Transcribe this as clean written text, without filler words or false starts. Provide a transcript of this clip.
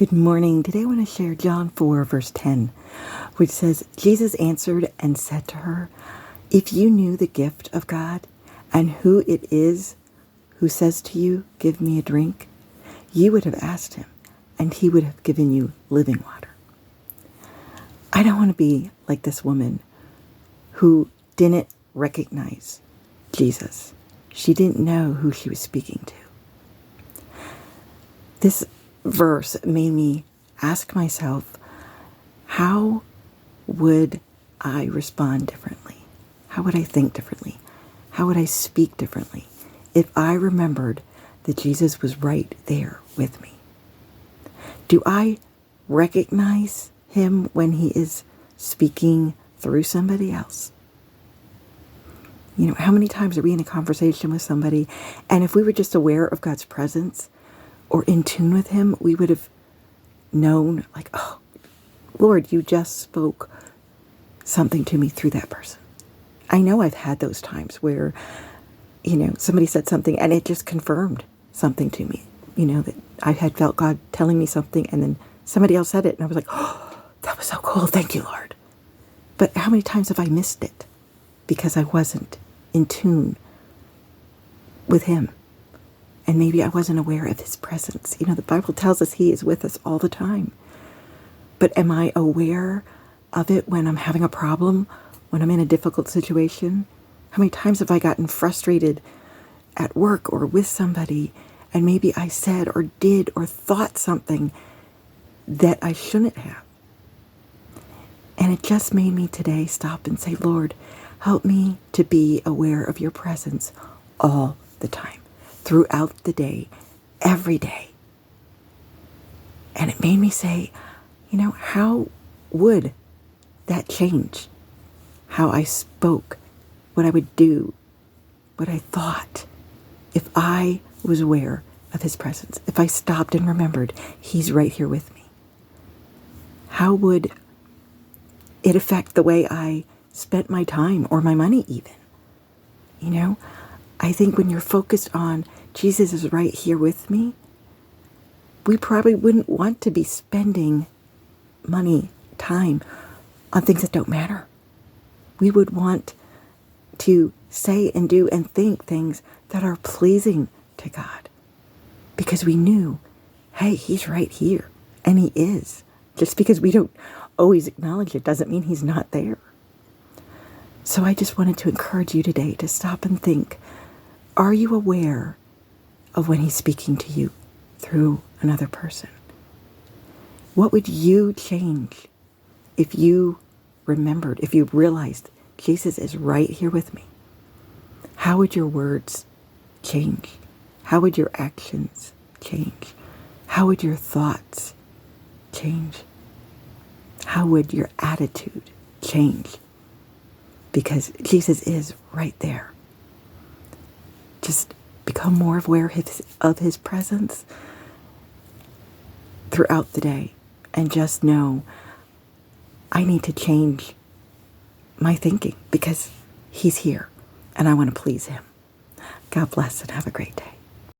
Good morning. Today I want to share John 4, verse 10, which says, Jesus answered and said to her, "If you knew the gift of God and who it is who says to you, 'Give me a drink,' you would have asked him, and he would have given you living water." I don't want to be like this woman who didn't recognize Jesus. She didn't know who she was speaking to. This verse made me ask myself, how would I respond differently? How would I think differently? How would I speak differently if I remembered that Jesus was right there with me? Do I recognize him when he is speaking through somebody else? You know, how many times are we in a conversation with somebody, and if we were just aware of God's presence or in tune with him, we would have known, like, oh, Lord, you just spoke something to me through that person. I know I've had those times where, somebody said something and it just confirmed something to me, that I had felt God telling me something, and then somebody else said it and I was like, oh, that was so cool. Thank you, Lord. But how many times have I missed it because I wasn't in tune with him? And maybe I wasn't aware of his presence. The Bible tells us he is with us all the time. But am I aware of it when I'm having a problem, when I'm in a difficult situation? How many times have I gotten frustrated at work or with somebody, and maybe I said or did or thought something that I shouldn't have? And it just made me today stop and say, Lord, help me to be aware of your presence all the time, throughout the day, every day. And it made me say, how would that change how I spoke, what I would do, what I thought, if I was aware of his presence, if I stopped and remembered he's right here with me? How would it affect the way I spent my time or my money even? I think when you're focused on Jesus is right here with me, we probably wouldn't want to be spending money, time on things that don't matter. We would want to say and do and think things that are pleasing to God, because we knew, hey, he's right here, and he is. Just because we don't always acknowledge it doesn't mean he's not there. So I just wanted to encourage you today to stop and think, are you aware of when he's speaking to you through another person? What would you change if you remembered, if you realized Jesus is right here with me? How would your words change? How would your actions change? How would your thoughts change? How would your attitude change? Because Jesus is right there. Just become more aware of his presence throughout the day, and just know I need to change my thinking because he's here and I want to please him. God bless and have a great day.